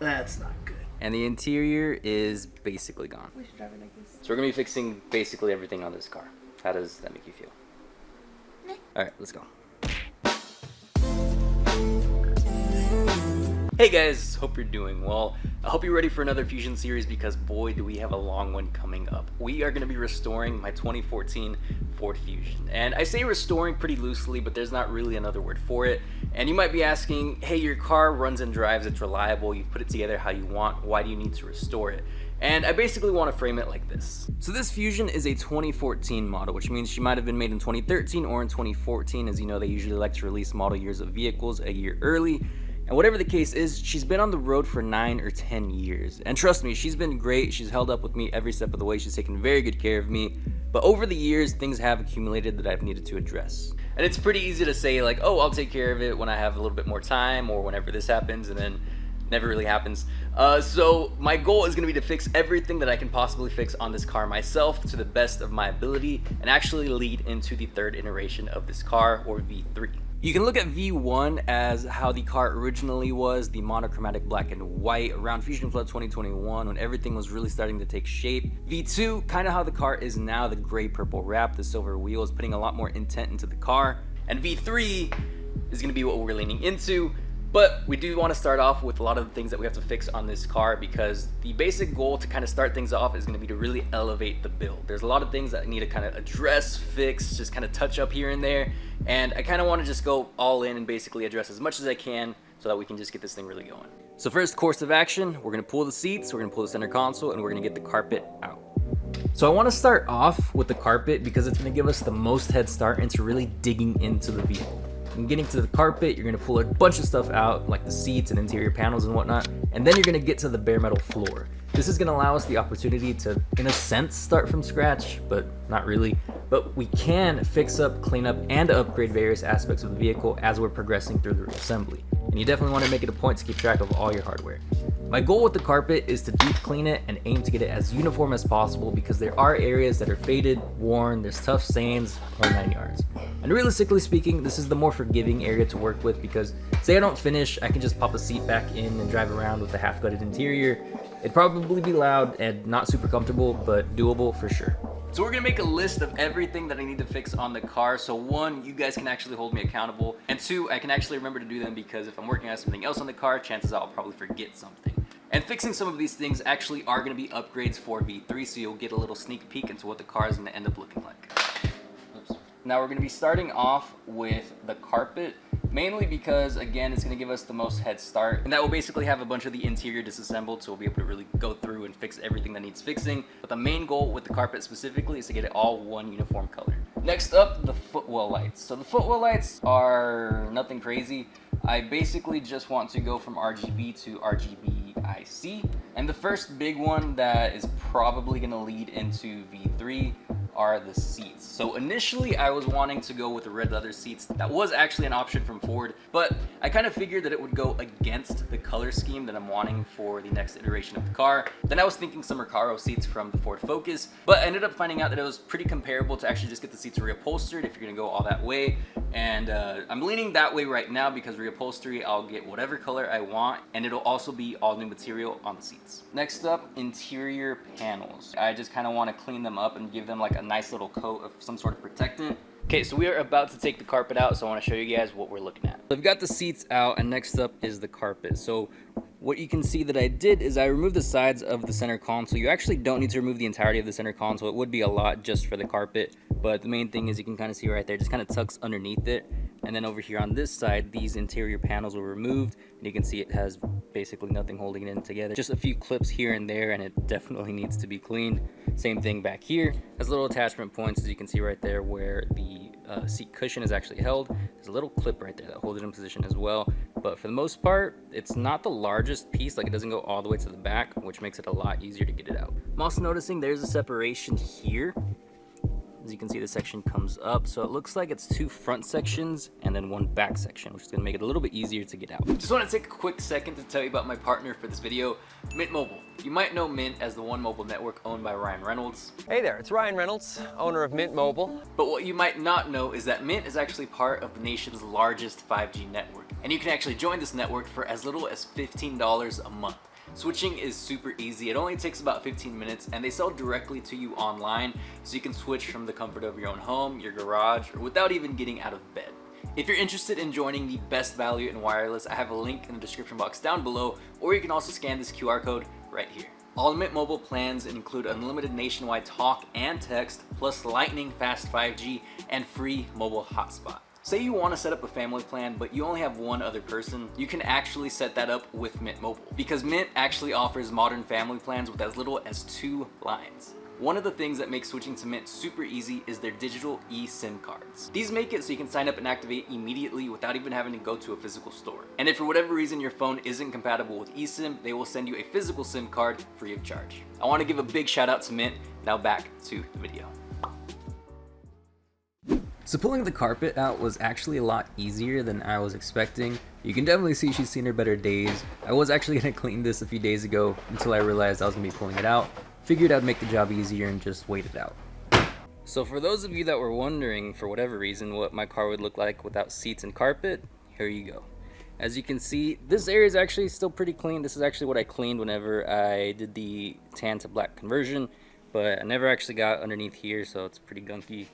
That's not good. And the interior is basically gone. We should drive it like this. So we're gonna be fixing basically everything on this car. How does that make you feel? All right, let's go. Hey guys, hope you're doing well. I hope you're ready for another Fusion series because boy do we have a long one coming up. We are going to be restoring my 2014 Ford Fusion. And I say restoring pretty loosely, but there's not really another word for it. And you might be asking, hey, your car runs and drives, it's reliable, you've put it together how you want, why do you need to restore it? And I basically want to frame it like this. So this Fusion is a 2014 model, which means she might have been made in 2013 or in 2014. As you know, they usually like to release model years of vehicles a year early. And whatever the case is, she's been on the road for 9 or 10 years. And trust me, she's been great. She's held up with me every step of the way. She's taken very good care of me. But over the years, things have accumulated that I've needed to address. And it's pretty easy to say like, oh, I'll take care of it when I have a little bit more time or whenever this happens, and then never really happens. So my goal is going to be to fix everything that I can possibly fix on this car myself to the best of my ability and actually lead into the third iteration of this car, or V3. You can look at V1 as how the car originally was, the monochromatic black and white, around Fusion Flood 2021 when everything was really starting to take shape. V2, kind of how the car is now, the gray purple wrap, the silver wheels, putting a lot more intent into the car. And V3 is going to be what we're leaning into. But we do want to start off with a lot of the things that we have to fix on this car, because the basic goal to kind of start things off is going to be to really elevate the build. There's a lot of things that I need to kind of address, fix, just kind of touch up here and there. And I kind of want to just go all in and basically address as much as I can so that we can just get this thing really going. So first course of action, we're going to pull the seats, we're going to pull the center console, and we're going to get the carpet out. So I want to start off with the carpet because it's going to give us the most head start into really digging into the vehicle. And getting to the carpet, you're going to pull a bunch of stuff out, like the seats and interior panels and whatnot, and then you're going to get to the bare metal floor. This is going to allow us the opportunity to, in a sense, start from scratch, but not really. But we can fix up, clean up, and upgrade various aspects of the vehicle as we're progressing through the reassembly. And you definitely want to make it a point to keep track of all your hardware. My goal with the carpet is to deep clean it and aim to get it as uniform as possible, because there are areas that are faded, worn, there's tough stains, whole 9 yards. And realistically speaking, this is the more forgiving area to work with, because say I don't finish, I can just pop a seat back in and drive around with the half-gutted interior. It'd probably be loud and not super comfortable, but doable for sure. So we're gonna make a list of everything that I need to fix on the car. So one, you guys can actually hold me accountable. And two, I can actually remember to do them, because if I'm working on something else on the car, chances are I'll probably forget something. And fixing some of these things actually are gonna be upgrades for V3, so you'll get a little sneak peek into what the car is gonna end up looking like. Oops. Now we're gonna be starting off with the carpet, mainly because, again, it's going to give us the most head start, and that will basically have a bunch of the interior disassembled, so we'll be able to really go through and fix everything that needs fixing. But the main goal with the carpet specifically is to get it all one uniform color. Next up, the footwell lights. So the footwell lights are nothing crazy. I basically just want to go from RGB to RGB-IC, and the first big one that is probably going to lead into V3 are the seats. So initially I was wanting to go with the red leather seats. That was actually an option from Ford, but I kind of figured that it would go against the color scheme that I'm wanting for the next iteration of the car. Then I was thinking some Recaro seats from the Ford Focus, but I ended up finding out that it was pretty comparable to actually just get the seats reupholstered if you're gonna go all that way. And I'm leaning that way right now, because reupholstery, I'll get whatever color I want, and it'll also be all new material on the seats. Next up, interior panels. I just kind of want to clean them up and give them like a nice little coat of some sort of protectant. Okay, so we are about to take the carpet out, so I want to show you guys what we're looking at. So I've got the seats out, and next up is the carpet. So what you can see that I did is I removed the sides of the center console. You actually don't need to remove the entirety of the center console. It would be a lot just for the carpet, but the main thing is you can kind of see right there, just kind of tucks underneath it. And then over here on this side, these interior panels were removed, and you can see it has basically nothing holding it in together. Just a few clips here and there, and it definitely needs to be cleaned. Same thing back here. Has little attachment points, as you can see right there, where the seat cushion is actually held. There's a little clip right there that holds it in position as well. But for the most part, it's not the largest piece. Like, it doesn't go all the way to the back, which makes it a lot easier to get it out. I'm also noticing there's a separation here. As you can see, the section comes up, so it looks like it's 2 front sections and then 1 back section, which is going to make it a little bit easier to get out. Just want to take a quick second to tell you about my partner for this video, Mint Mobile. You might know Mint as the one mobile network owned by Ryan Reynolds. Hey there, it's Ryan Reynolds, owner of Mint Mobile. But what you might not know is that Mint is actually part of the nation's largest 5G network, and you can actually join this network for as little as $15 a month. Switching is super easy. It only takes about 15 minutes and they sell directly to you online, so you can switch from the comfort of your own home, your garage, or without even getting out of bed. If you're interested in joining the best value in wireless, I have a link in the description box down below, or you can also scan this QR code right here. All Mint Mobile plans include unlimited nationwide talk and text, plus lightning fast 5G and free mobile hotspot. Say you want to set up a family plan, but you only have one other person, you can actually set that up with Mint Mobile, because Mint actually offers modern family plans with as little as 2 lines. One of the things that makes switching to Mint super easy is their digital eSIM cards. These make it so you can sign up and activate immediately without even having to go to a physical store. And if for whatever reason your phone isn't compatible with eSIM, they will send you a physical SIM card free of charge. I want to give a big shout out to Mint. Now back to the video. So pulling the carpet out was actually a lot easier than I was expecting. You can definitely see she's seen her better days. I was actually going to clean this a few days ago until I realized I was going to be pulling it out. Figured I'd make the job easier and just wait it out. So for those of you that were wondering, for whatever reason, what my car would look like without seats and carpet, here you go. As you can see, this area is actually still pretty clean. This is actually what I cleaned whenever I did the tan to black conversion, but I never actually got underneath here, so it's pretty gunky.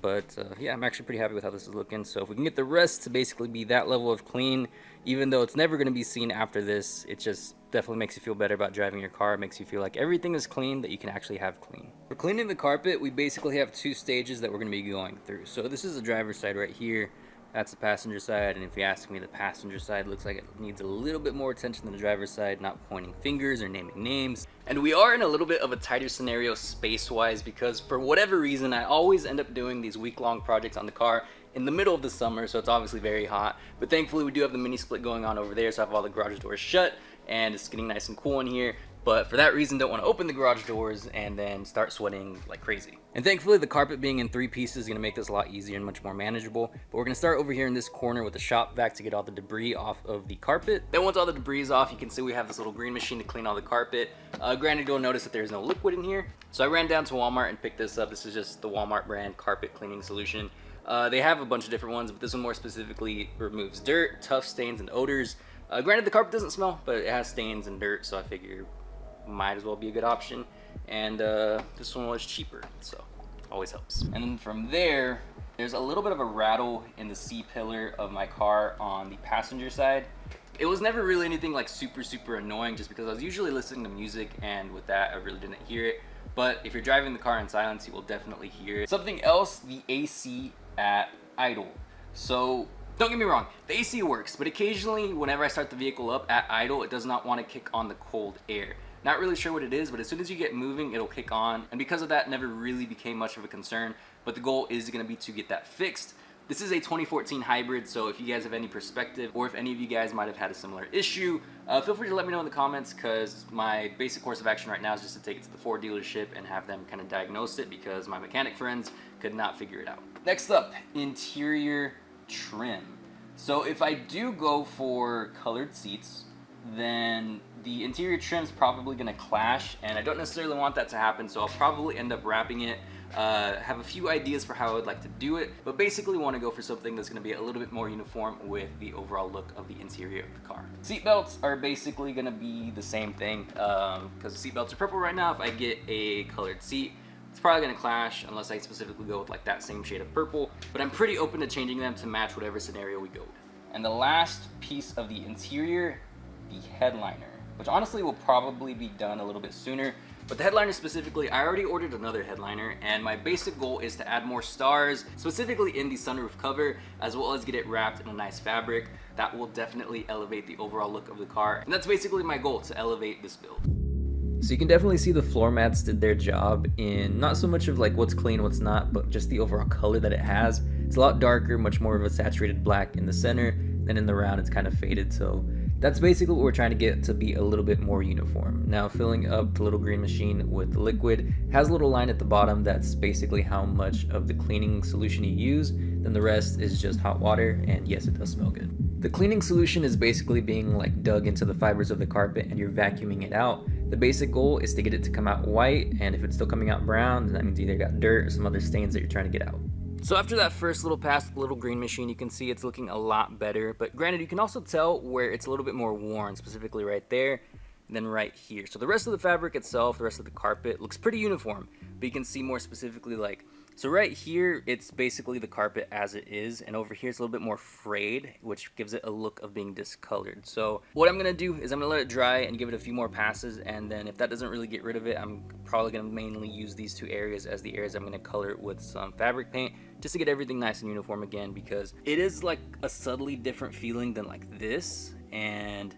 But yeah, I'm actually pretty happy with how this is looking. So if we can get the rest to basically be that level of clean, even though it's never going to be seen after this, it just definitely makes you feel better about driving your car. It makes you feel like everything is clean that you can actually have clean. For cleaning the carpet, we basically have 2 stages that we're going to be going through. So this is the driver's side right here. That's the passenger side, and if you ask me, the passenger side looks like it needs a little bit more attention than the driver's side, not pointing fingers or naming names. And we are in a little bit of a tighter scenario space-wise, because for whatever reason, I always end up doing these week-long projects on the car in the middle of the summer, so it's obviously very hot. But thankfully, we do have the mini split going on over there, so I have all the garage doors shut, and it's getting nice and cool in here. But for that reason, don't want to open the garage doors and then start sweating like crazy. And thankfully, the carpet being in 3 pieces is going to make this a lot easier and much more manageable. But we're going to start over here in this corner with the shop vac to get all the debris off of the carpet. Then once all the debris is off, you can see we have this little green machine to clean all the carpet. Granted, you'll notice that there's no liquid in here. So I ran down to Walmart and picked this up. This is just the Walmart brand carpet cleaning solution. They have a bunch of different ones, but this one more specifically removes dirt, tough stains, and odors. Granted, the carpet doesn't smell, but it has stains and dirt, so I figure might as well be a good option. And this one was cheaper, so always helps. And then from there, there's a little bit of a rattle in the C-pillar of my car on the passenger side. It was never really anything like super annoying, just because I was usually listening to music, and with that I really didn't hear it. But if you're driving the car in silence, you will definitely hear it. Something else, the AC at idle. So don't get me wrong, the AC works, but occasionally whenever I start the vehicle up at idle, it does not want to kick on the cold air. Not really sure what it is, but as soon as you get moving, it'll kick on. And because of that, it never really became much of a concern. But the goal is going to be to get that fixed. This is a 2014 hybrid, so if you guys have any perspective, or if any of you guys might have had a similar issue, feel free to let me know in the comments, because my basic course of action right now is just to take it to the Ford dealership and have them kind of diagnose it, because my mechanic friends could not figure it out. Next up, interior trim. So if I do go for colored seats, then the interior trim is probably going to clash, and I don't necessarily want that to happen, so I'll probably end up wrapping it. Have a few ideas for how I would like to do it, but basically want to go for something that's going to be a little bit more uniform with the overall look of the interior of the car. Seat belts are basically going to be the same thing, because the seat belts are purple right now. If I get a colored seat, it's probably going to clash unless I specifically go with like that same shade of purple, but I'm pretty open to changing them to match whatever scenario we go with. And the last piece of the interior, the headliner, which honestly will probably be done a little bit sooner. But the headliner specifically, I already ordered another headliner, and my basic goal is to add more stars, specifically in the sunroof cover, as well as get it wrapped in a nice fabric. That will definitely elevate the overall look of the car, and that's basically my goal, to elevate this build. So you can definitely see the floor mats did their job in not so much of like what's clean, what's not, but just the overall color that it has. It's a lot darker, much more of a saturated black in the center, and in the round it's kind of faded, so that's basically what we're trying to get to be a little bit more uniform. Now, filling up the little green machine with the liquid has a little line at the bottom that's basically how much of the cleaning solution you use. Then the rest is just hot water, and yes, it does smell good. The cleaning solution is basically being like dug into the fibers of the carpet and you're vacuuming it out. The basic goal is to get it to come out white, and if it's still coming out brown, then that means you either got dirt or some other stains that you're trying to get out. So after that first little pass with the little green machine, you can see it's looking a lot better, but granted, you can also tell where it's a little bit more worn, specifically right there. than right here. So the rest of the fabric itself, the rest of the carpet looks pretty uniform, but you can see more specifically like, so right here, it's basically the carpet as it is, and over here it's a little bit more frayed, which gives it a look of being discolored. So what I'm gonna do is I'm gonna let it dry and give it a few more passes, and then if that doesn't really get rid of it, I'm probably gonna mainly use these two areas as the areas I'm gonna color it with some fabric paint, just to get everything nice and uniform again, because it is like a subtly different feeling than like this, and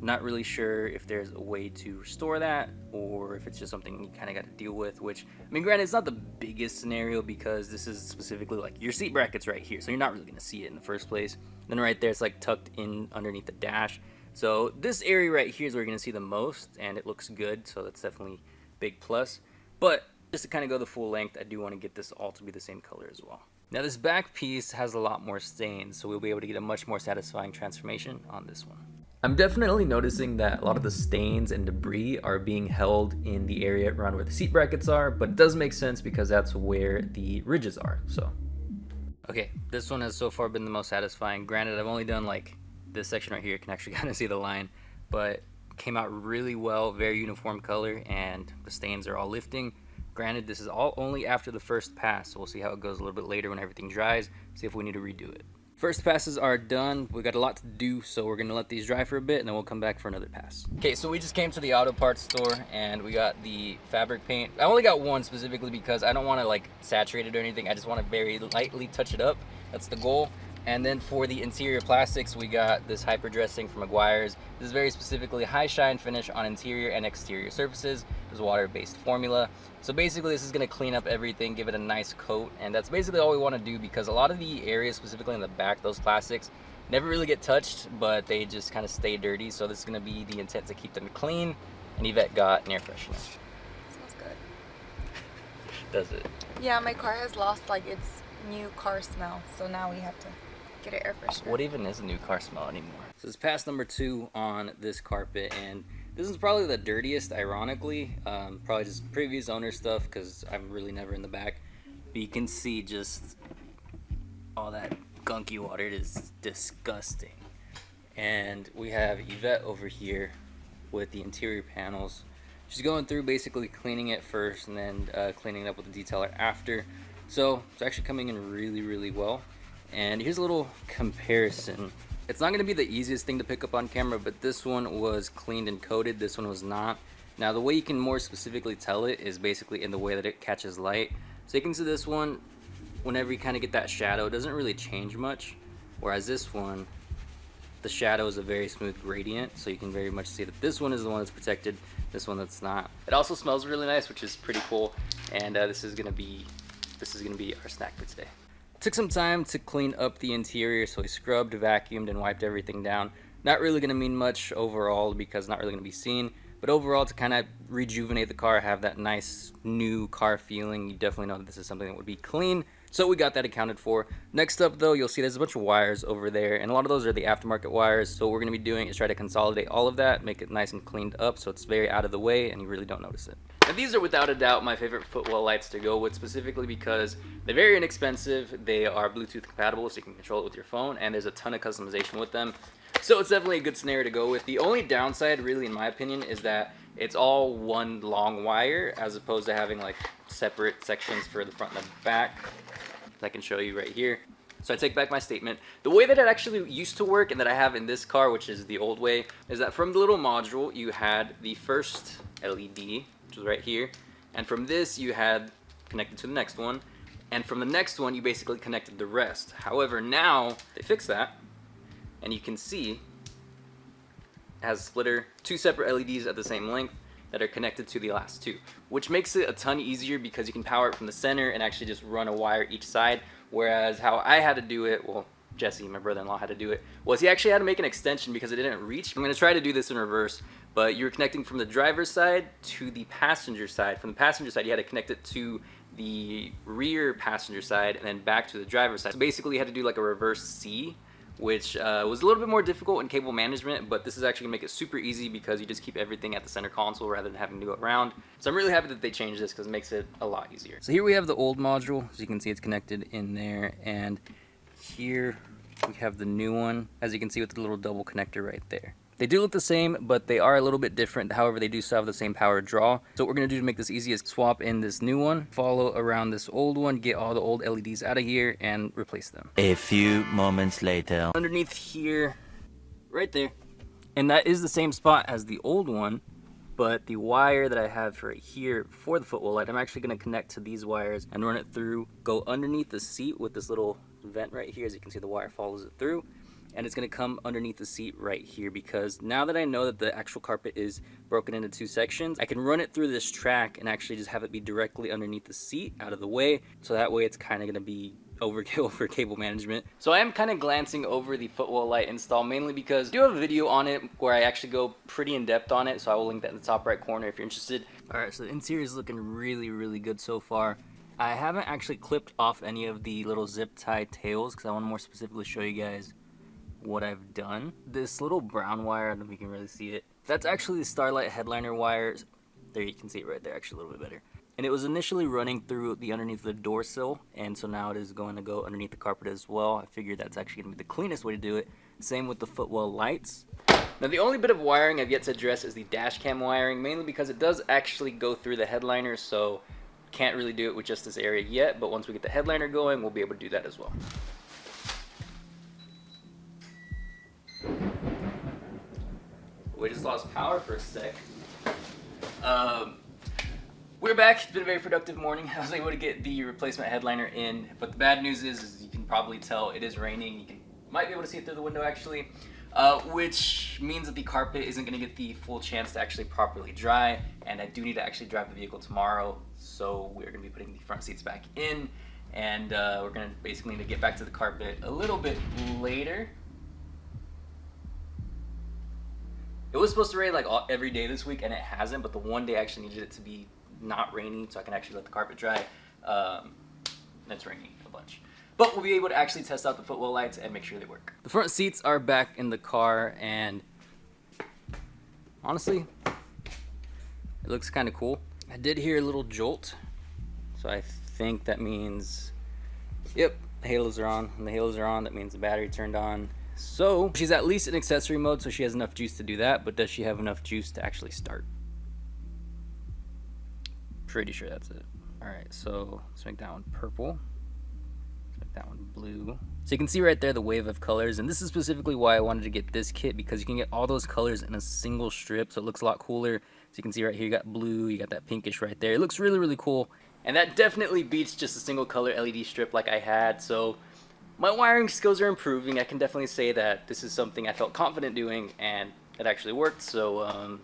not really sure if there's a way to restore that or if it's just something you kind of got to deal with, which, I mean, granted, it's not the biggest scenario because this is specifically like your seat brackets right here, so you're not really going to see it in the first place. Then right there, it's like tucked in underneath the dash. So this area right here is where you're going to see the most, and it looks good, so that's definitely a big plus. But just to kind of go the full length, I do want to get this all to be the same color as well. Now this back piece has a lot more stains, so we'll be able to get a much more satisfying transformation on this one. I'm definitely noticing that a lot of the stains and debris are being held in the area around where the seat brackets are, but it does make sense because that's where the ridges are, so. Okay, this one has so far been the most satisfying. Granted, I've only done like this section right here, you can actually kind of see the line, but came out really well, very uniform color, and the stains are all lifting. Granted, this is all only after the first pass, so we'll see how it goes a little bit later when everything dries, see if we need to redo it. First passes are done. We got a lot to do, so we're gonna let these dry for a bit and then we'll come back for another pass. Okay, so we just came to the auto parts store and we got the fabric paint. I only got one specifically because I don't want to like saturate it or anything. I just want to very lightly touch it up. That's the goal. And then for the interior plastics, we got this hyper dressing from Meguiar's. This is very specifically high shine finish on interior and exterior surfaces. It's water-based formula. So basically this is gonna clean up everything, give it a nice coat, and that's basically all we wanna do because a lot of the areas, specifically in the back, those plastics, never really get touched, but they just kind of stay dirty. So this is gonna be the intent to keep them clean, and Yvette got an air freshener. It smells good. Does it? Yeah, my car has lost like its new car smell, so now we have to get an air freshener. What even is a new car smell anymore? So it's pass number 2 on this carpet, and this is probably the dirtiest, ironically. Probably just previous owner stuff because I'm really never in the back. But you can see just all that gunky water. It is disgusting. And we have Yvette over here with the interior panels. She's going through basically cleaning it first and then cleaning it up with the detailer after. So it's actually coming in really, really well. And here's a little comparison. It's not going to be the easiest thing to pick up on camera, but this one was cleaned and coated. This one was not. Now the way you can more specifically tell it is basically in the way that it catches light. So you can see this one, whenever you kind of get that shadow, it doesn't really change much. Whereas this one, the shadow is a very smooth gradient. So you can very much see that this one is the one that's protected, this one that's not. It also smells really nice, which is pretty cool. And this is gonna be our snack for today. Took some time to clean up the interior, so we scrubbed, vacuumed, and wiped everything down. Not really going to mean much overall because not really going to be seen, but overall to kind of rejuvenate the car, have that nice new car feeling. You definitely know that this is something that would be clean, so we got that accounted for. Next up though, you'll see there's a bunch of wires over there, and a lot of those are the aftermarket wires, so what we're going to be doing is try to consolidate all of that, make it nice and cleaned up so it's very out of the way and you really don't notice it. And these are without a doubt my favorite Footwell lights to go with, specifically because they're very inexpensive, they are Bluetooth compatible so you can control it with your phone, and there's a ton of customization with them. So it's definitely a good scenario to go with. The only downside, really, in my opinion, is that it's all one long wire as opposed to having like separate sections for the front and the back. I can show you right here. So I take back my statement. The way that it actually used to work and that I have in this car, which is the old way, is that from the little module you had the first LED, which was right here, and from this you had connected to the next one, and from the next one you basically connected the rest. However, now they fixed that, and you can see it has a splitter, 2 separate LEDs at the same length that are connected to the last 2, which makes it a ton easier because you can power it from the center and actually just run a wire each side. Whereas how I had to do it, well, Jesse, my brother-in-law, had to do it, was he actually had to make an extension because it didn't reach. I'm going to try to do this in reverse, but you were connecting from the driver's side to the passenger side. From the passenger side, you had to connect it to the rear passenger side and then back to the driver's side. So basically you had to do like a reverse C, which was a little bit more difficult in cable management, but this is actually gonna make it super easy because you just keep everything at the center console rather than having to go around. So I'm really happy that they changed this because it makes it a lot easier. So here we have the old module, as you can see it's connected in there, and here we have the new one, as you can see with the little double connector right there. They do look the same, but they are a little bit different. However, they do still have the same power draw. So what we're gonna do to make this easy is swap in this new one, follow around this old one, get all the old LEDs out of here, and replace them. A few moments later. Underneath here, right there, and that is the same spot as the old one, but the wire that I have right here for the Footwell light, I'm actually gonna connect to these wires and run it through, go underneath the seat with this little vent right here. As you can see, the wire follows it through, and it's gonna come underneath the seat right here, because now that I know that the actual carpet is broken into 2 sections, I can run it through this track and actually just have it be directly underneath the seat out of the way. So that way it's kind of gonna be overkill for cable management. So I am kind of glancing over the Footwell light install, mainly because I do have a video on it where I actually go pretty in depth on it, so I will link that in the top right corner if you're interested. Alright, so the interior is looking really good so far. I haven't actually clipped off any of the little zip tie tails because I want to more specifically show you guys what I've done. This little brown wire, I don't know if you can really see it, that's actually the Starlight headliner wires. There, you can see it right there, actually a little bit better. And it was initially running through the underneath the door sill, and so now it is going to go underneath the carpet as well. I figured that's actually going to be the cleanest way to do it. Same with the Footwell lights. Now the only bit of wiring I've yet to address is the dash cam wiring, mainly because it does actually go through the headliner, so can't really do it with just this area yet, but once we get the headliner going, we'll be able to do that as well. We just lost power for a sec. We're back. It's been a very productive morning. I was able to get the replacement headliner in, but the bad news is you can probably tell it is raining. You might be able to see it through the window actually, which means that the carpet isn't going to get the full chance to actually properly dry, and I do need to actually drive the vehicle tomorrow, so we're going to be putting the front seats back in, and we're going to basically need to get back to the carpet a little bit later. It was supposed to rain like every day this week, and it hasn't, but the one day I actually needed it to be not rainy so I can actually let the carpet dry. It's raining a bunch. But we'll be able to actually test out the Footwell lights and make sure they work. The front seats are back in the car, and honestly, it looks kind of cool. I did hear a little jolt, so I think that means, yep, the halos are on. When the halos are on, that means the battery turned on. So she's at least in accessory mode, so she has enough juice to do that, but does she have enough juice to actually start? Pretty sure that's it. Alright, so let's make that one purple. Let's make that one blue. So you can see right there the wave of colors, and this is specifically why I wanted to get this kit, because you can get all those colors in a single strip, so it looks a lot cooler. So you can see right here, you got blue, you got that pinkish right there. It looks really cool, and that definitely beats just a single color LED strip like I had. So my wiring skills are improving. I can definitely say that this is something I felt confident doing, and it actually worked, so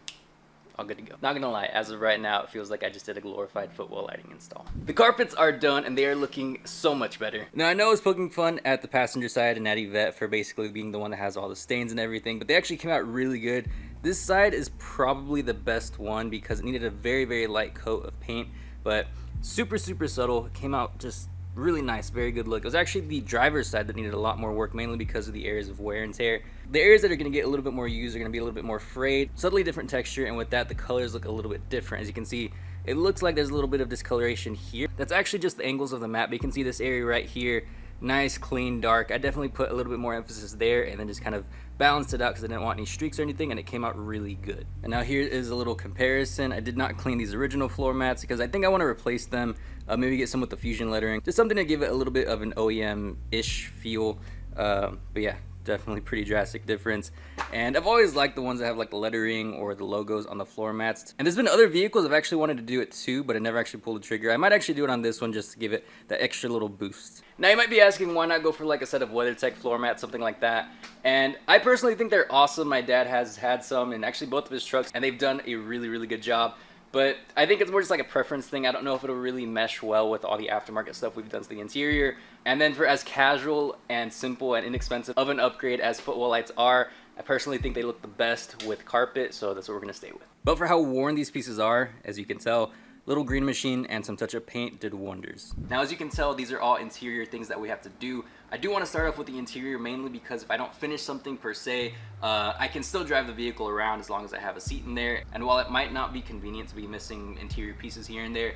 all good to go. Not gonna lie, as of right now, it feels like I just did a glorified Footwell lighting install. The carpets are done, and they are looking so much better. Now, I know I was poking fun at the passenger side and at Yvette for basically being the one that has all the stains and everything, but they actually came out really good. This side is probably the best one because it needed a very light coat of paint, but super subtle. It came out just really nice, very good look. It was actually the driver's side that needed a lot more work, mainly because of the areas of wear and tear. The areas that are going to get a little bit more used are going to be a little bit more frayed, subtly different texture, and with that the colors look a little bit different. As you can see, it looks like there's a little bit of discoloration here. That's actually just the angles of the map, but you can see this area right here, nice, clean, dark. I definitely put a little bit more emphasis there and then just kind of balanced it out because I didn't want any streaks or anything, and it came out really good. And now here is a little comparison. I did not clean these original floor mats because I think I want to replace them, maybe get some with the fusion lettering, just something to give it a little bit of an OEM-ish feel. But yeah, definitely pretty drastic difference. And I've always liked the ones that have like the lettering or the logos on the floor mats. And there's been other vehicles I've actually wanted to do it too, but I never actually pulled the trigger. I might actually do it on this one just to give it that extra little boost. Now you might be asking, why not go for like a set of WeatherTech floor mats, something like that? And I personally think they're awesome. My dad has had some in actually both of his trucks, and they've done a really good job. But I think it's more just like a preference thing. I don't know if it'll really mesh well with all the aftermarket stuff we've done to the interior. And then for as casual and simple and inexpensive of an upgrade as Footwell lights are, I personally think they look the best with carpet, so that's what we're going to stay with. But for how worn these pieces are, as you can tell, little green machine and some touch-up paint did wonders. Now, as you can tell, these are all interior things that we have to do. I do want to start off with the interior mainly because if I don't finish something per se, I can still drive the vehicle around as long as I have a seat in there. And while it might not be convenient to be missing interior pieces here and there,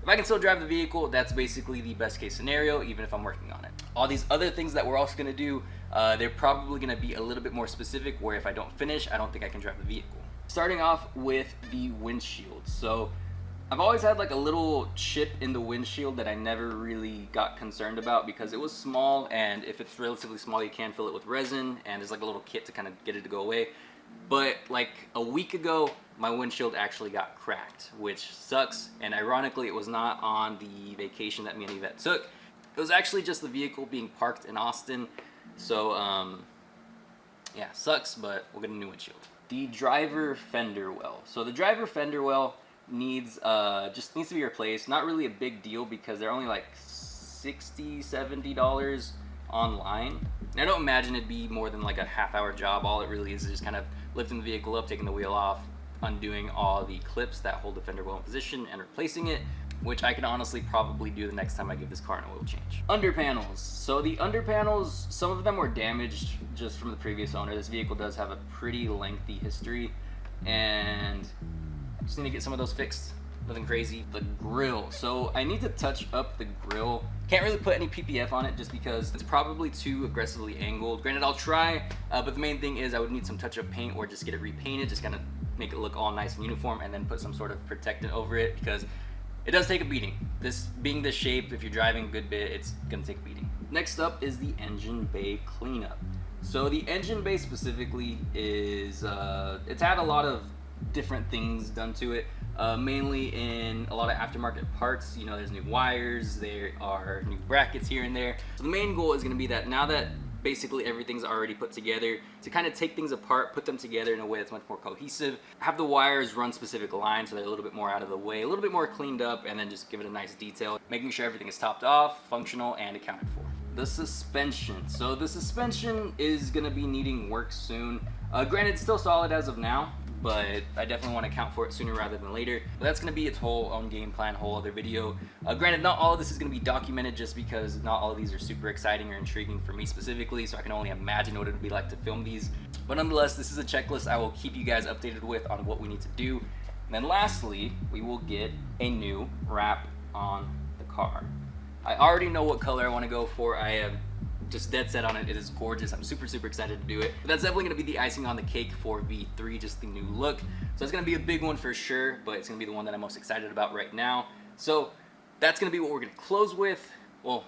If I can still drive the vehicle, that's basically the best case scenario, even if I'm working on it. All these other things that we're also gonna do, they're probably gonna be a little bit more specific, where if I don't finish, I don't think I can drive the vehicle. Starting off with the windshield. So I've always had like a little chip in the windshield that I never really got concerned about because it was small, and if it's relatively small, you can fill it with resin, and there's like a little kit to kind of get it to go away. But like a week ago, my windshield actually got cracked, which sucks. And ironically, it was not on the vacation that me and Yvette took. It was actually just the vehicle being parked in Austin. So yeah, sucks, but we'll get a new windshield. The driver fender well. So the driver fender well needs just needs to be replaced. Not really a big deal because they're only like $60-$70 online, and I don't imagine it'd be more than like a half-hour job. All it really is just kind of lifting the vehicle up, taking the wheel off, undoing all the clips that hold the fender well in position, and replacing it, which I can honestly probably do the next time I give this car an oil change. Under panels. So the under panels, some of them were damaged just from the previous owner. This vehicle does have a pretty lengthy history, and I just need to get some of those fixed. Nothing crazy. The grill. So I need to touch up the grill. Can't really put any PPF on it just because it's probably too aggressively angled. Granted, I'll try, but the main thing is I would need some touch-up paint or just get it repainted, just kind of make it look all nice and uniform, and then put some sort of protectant over it because it does take a beating. This being this shape, if you're driving a good bit, it's gonna take a beating. Next up is the engine bay cleanup. So the engine bay specifically is, it's had a lot of different things done to it, mainly in a lot of aftermarket parts. You know, there's new wires, there are new brackets here and there. So the main goal is going to be that now that basically everything's already put together, to kind of take things apart, put them together in a way that's much more cohesive, have the wires run specific lines so they're a little bit more out of the way, a little bit more cleaned up, and then just give it a nice detail, making sure everything is topped off, functional, and accounted for. The suspension. So the suspension is going to be needing work soon. Granted, it's still solid as of now, but I definitely want to account for it sooner rather than later. But that's going to be its whole own game plan, whole other video. Granted, not all of this is going to be documented just because not all of these are super exciting or intriguing for me specifically, so I can only imagine what it would be like to film these. But nonetheless, this is a checklist I will keep you guys updated with on what we need to do. And then lastly, we will get a new wrap on the car. I already know what color I want to go for. I have just dead set on it. It is gorgeous. I'm super excited to do it. But that's definitely going to be the icing on the cake for V3, just the new look. So it's going to be a big one for sure, but it's going to be the one that I'm most excited about right now. So that's going to be what we're going to close with. Well,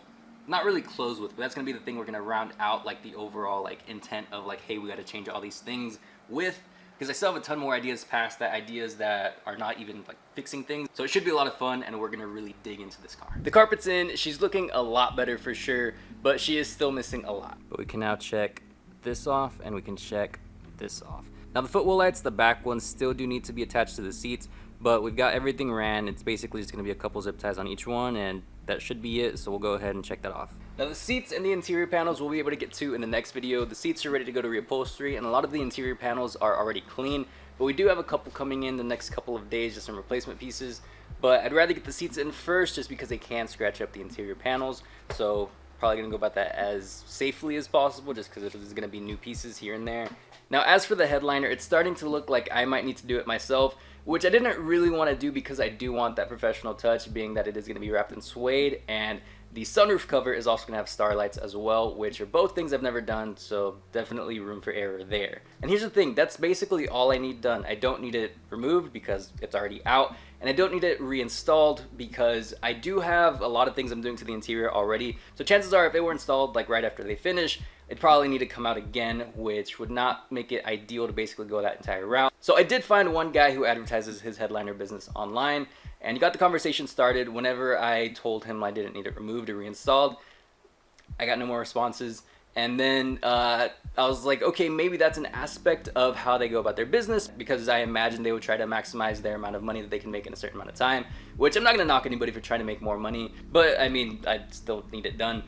not really close with, but that's going to be the thing we're going to round out like the overall like intent of like, hey, we got to change all these things with. Because I still have a ton more ideas past that, ideas that are not even like fixing things. So it should be a lot of fun, and we're gonna really dig into this car. The carpet's in, she's looking a lot better for sure, but she is still missing a lot. But we can now check this off, and we can check this off. Now the footwell lights, the back ones, still do need to be attached to the seats, but we've got everything ran. It's basically just gonna be a couple zip ties on each one, and that should be it, so we'll go ahead and check that off. Now the seats and the interior panels we'll be able to get to in the next video. The seats are ready to go to reupholstery, and a lot of the interior panels are already clean, but we do have a couple coming in the next couple of days, just some replacement pieces. But I'd rather get the seats in first just because they can scratch up the interior panels, so probably gonna go about that as safely as possible just because there's gonna be new pieces here and there. Now as for the headliner, it's starting to look like I might need to do it myself, which I didn't really want to do because I do want that professional touch, being that it is going to be wrapped in suede, and the sunroof cover is also going to have starlights as well, which are both things I've never done, so definitely room for error there. And here's the thing, that's basically all I need done. I don't need it removed because it's already out, and I don't need it reinstalled because I do have a lot of things I'm doing to the interior already, so chances are if it were installed like right after they finish, it'd probably need to come out again, which would not make it ideal to basically go that entire route. So I did find one guy who advertises his headliner business online, and he got the conversation started. Whenever I told him I didn't need it removed or reinstalled, I got no more responses. And then I was like, okay, maybe that's an aspect of how they go about their business, because I imagine they would try to maximize their amount of money that they can make in a certain amount of time, which I'm not going to knock anybody for trying to make more money, but I mean, I still need it done.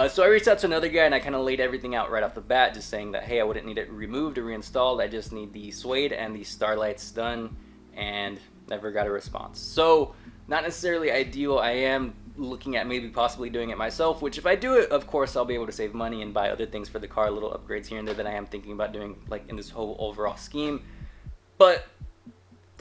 So I reached out to another guy, and I kind of laid everything out right off the bat, just saying that, hey, I wouldn't need it removed or reinstalled. I just need the suede and the starlights done, and never got a response. So not necessarily ideal. I am looking at maybe possibly doing it myself, which if I do it, of course, I'll be able to save money and buy other things for the car, little upgrades here and there that I am thinking about doing like in this whole overall scheme. But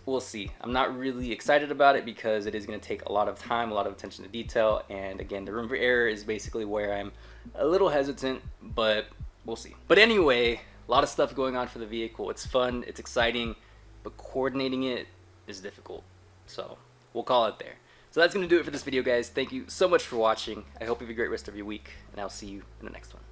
we'll see. I'm not really excited about it because it is going to take a lot of time, a lot of attention to detail, and again, the room for error is basically where I'm a little hesitant, but we'll see. But anyway, a lot of stuff going on for the vehicle. It's fun, it's exciting, but coordinating it is difficult. So we'll call it there. So that's going to do it for this video, guys. Thank you so much for watching. I hope you have a great rest of your week, and I'll see you in the next one.